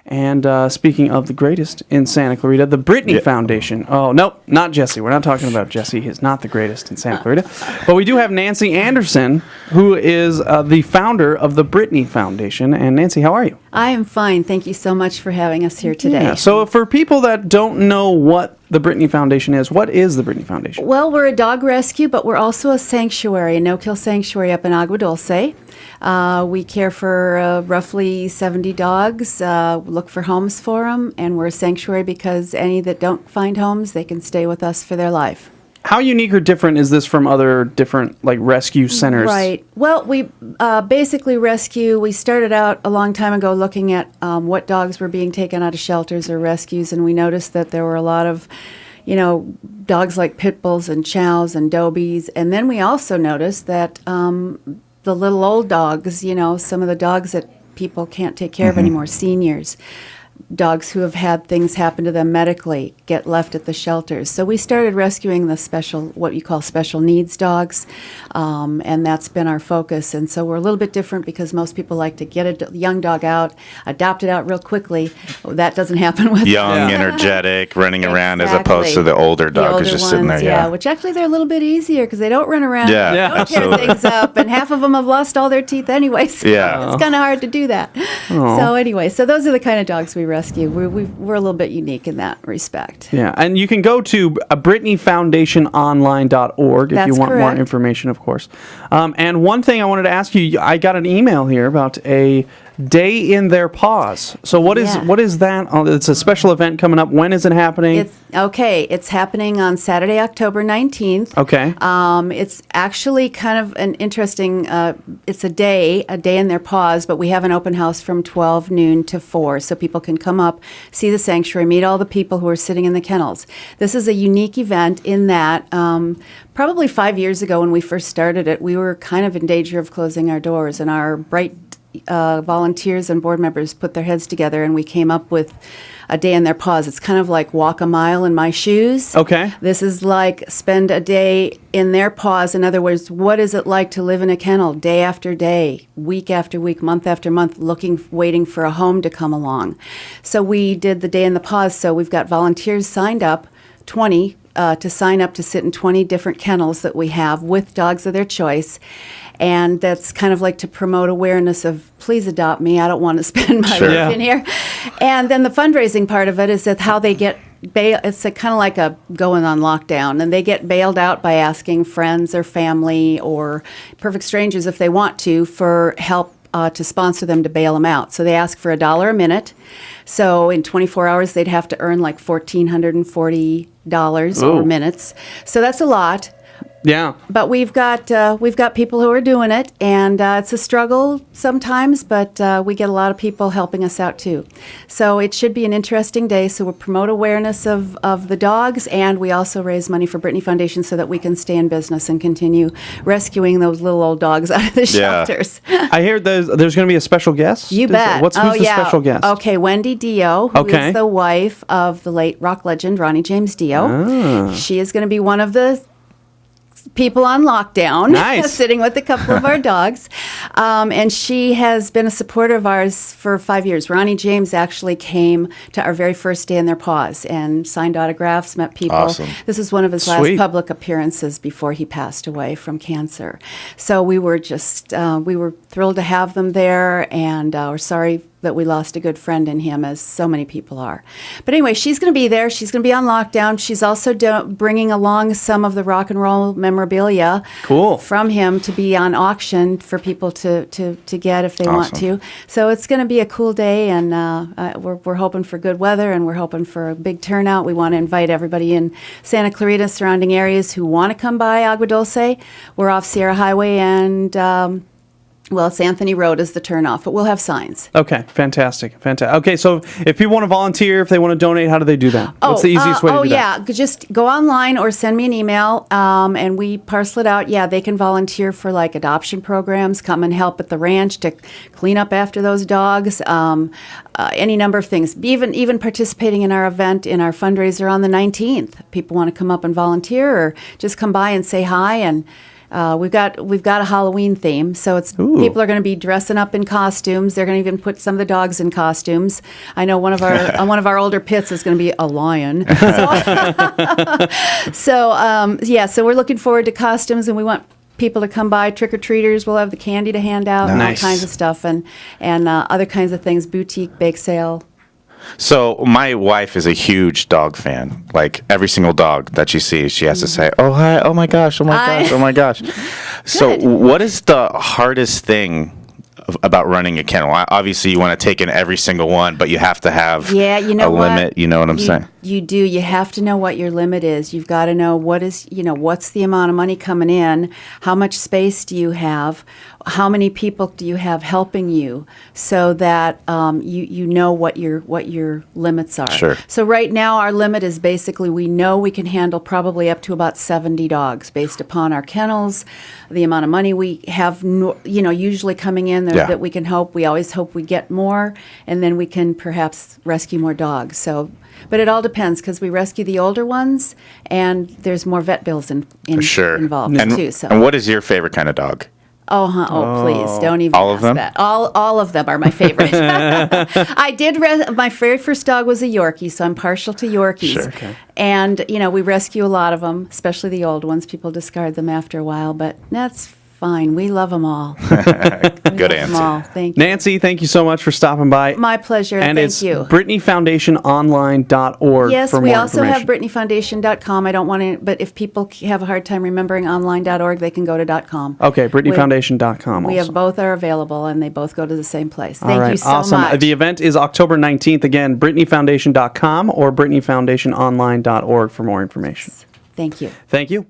And speaking of the greatest in Santa Clarita, the Brittany Foundation. Oh, nope, not Jesse. We're not talking about Jesse. He's not the greatest in Santa Clarita. But we do have Nancy Anderson, who is the founder of the Brittany Foundation. And Nancy, how are you? I am fine. Thank you so much for having us here today. Yeah, so for people that don't know what the Brittany Foundation is, what is the Brittany Foundation? Well, we're a dog rescue, but we're also a sanctuary, a no-kill sanctuary up in Agua Dulce. We care for roughly 70 dogs, look for homes for them, and we're a sanctuary because any that don't find homes, they can stay with us for their life. How unique or different is this from other different rescue centers? Right. Well, we basically rescue. We started out a long time ago looking at what dogs were being taken out of shelters or rescues, and we noticed that there were a lot of, dogs like pit bulls and chows and dobies. And then we also noticed that the little old dogs, some of the dogs that people can't take care of anymore, seniors, dogs who have had things happen to them medically get left at the shelters. So we started rescuing the what you call special needs dogs, and that's been our focus. And so we're a little bit different because most people like to get a young dog out, adopt it out real quickly. That doesn't happen with young, energetic, running around as opposed to the older dog who's just sitting there. Yeah, which actually they're a little bit easier because they don't run around, don't tear absolutely. things up, and half of them have lost all their teeth anyway. So it's kind of hard to do that. So anyway, so those are the kind of dogs we rescue. We're a little bit unique in that respect. Yeah, and you can go to BrittanyFoundationOnline.org if you want more information, of course. And one thing I wanted to ask you, I got an email here about a Day in Their Paws. So what is that? Oh, it's a special event coming up. When is it happening? It's happening on Saturday, October 19th. Okay. It's actually kind of an interesting, it's a day in their paws, but we have an open house from 12 noon to 4, so people can come up, see the sanctuary, meet all the people who are sitting in the kennels. This is a unique event in that probably 5 years ago when we first started it, we were kind of in danger of closing our doors, and our bright volunteers and board members put their heads together, and we came up with a day in their paws. It's kind of like walk a mile in my shoes. Okay. This is like spend a day in their paws. In other words, what is it like to live in a kennel day after day, week after week, month after month, waiting for a home to come along? So we did the day in the paws. So we've got volunteers signed up, 20 to sign up to sit in 20 different kennels that we have with dogs of their choice. And that's kind of like to promote awareness of, please adopt me. I don't want to spend my life in here. And then the fundraising part of it is that how they get bail. It's kind of like a going on lockdown, and they get bailed out by asking friends or family or perfect strangers if they want to for help to sponsor them to bail them out. So they ask for $1 a minute. So in 24 hours, they'd have to earn like $1,440 or minutes. So that's a lot. Yeah. But we've got people who are doing it, and it's a struggle sometimes, but we get a lot of people helping us out too. So it should be an interesting day. So we'll promote awareness of the dogs, and we also raise money for Brittany Foundation so that we can stay in business and continue rescuing those little old dogs out of the shelters. I hear there's going to be a special guest. You bet. Who's the special guest? Okay, Wendy Dio, who is the wife of the late rock legend Ronnie James Dio. She is going to be one of the people on lockdown, sitting with a couple of our dogs. And she has been a supporter of ours for 5 years. Ronnie James actually came to our very first day in their paws and signed autographs, met people. Awesome. This is one of his last public appearances before he passed away from cancer. So we were just, we were thrilled to have them there, and we're sorry that we lost a good friend in him, as so many people are. But anyway, she's going to be there. She's going to be on lockdown. She's also bringing along some of the rock and roll memorabilia from him to be on auction for people to get if they want to. So it's going to be a cool day, and we're hoping for good weather, and we're hoping for a big turnout. We want to invite everybody in Santa Clarita, surrounding areas who want to come by Agua Dulce. We're off Sierra Highway, and well, it's Anthony Road is the turnoff, but we'll have signs. Okay, fantastic. Okay, so if people want to volunteer, if they want to donate, how do they do that? What's the easiest way to do that? Just go online or send me an email, and we parcel it out. Yeah, they can volunteer for like adoption programs, come and help at the ranch to clean up after those dogs, any number of things. Even participating in our event, in our fundraiser on the 19th. People want to come up and volunteer or just come by and say hi, and We've got a Halloween theme, so it's people are going to be dressing up in costumes. They're going to even put some of the dogs in costumes. I know one of our older pits is going to be a lion. So we're looking forward to costumes, and we want people to come by, trick-or-treaters. We'll have the candy to hand out, and all Nice. kinds of stuff, and other kinds of things, boutique, bake sale. So my wife is a huge dog fan. Like every single dog that she sees, she has to say, "Oh hi, oh my gosh, oh my gosh, oh my gosh." So Good. what is the hardest thing about running a kennel? Obviously, you want to take in every single one, but you have to have Yeah, you know a what? limit. You know what I'm saying? You do. You have to know what your limit is. You've got to know what's the amount of money coming in, how much space do you have, how many people do you have helping you, so that you know what your limits are. Sure. So right now our limit is basically we know we can handle probably up to about 70 dogs based upon our kennels, the amount of money we have, usually coming in Yeah. that we can hope. We always hope we get more, and then we can perhaps rescue more dogs. So. But it all depends because we rescue the older ones, and there's more vet bills Sure. involved and, too. So, and what is your favorite kind of dog? please don't even All of ask them? that. All of them are my favorite. I did. My very first dog was a Yorkie, so I'm partial to Yorkies. Sure. Okay. And we rescue a lot of them, especially the old ones. People discard them after a while, but that's fine. We love them all. Good answer. Thank you. Nancy, thank you so much for stopping by. My pleasure. And thank it's you. BrittanyFoundationOnline.org Yes, for we more also have information. BrittanyFoundation.com. I don't want to, but if people have a hard time remembering online.org, they can go to .com. Okay, BrittanyFoundation.com We also. have both are available, and they both go to the same place. Thank All right, you so awesome. much. The event is October 19th. Again, BrittanyFoundation.com or BrittanyFoundationOnline.org for more information. Thank you. Thank you.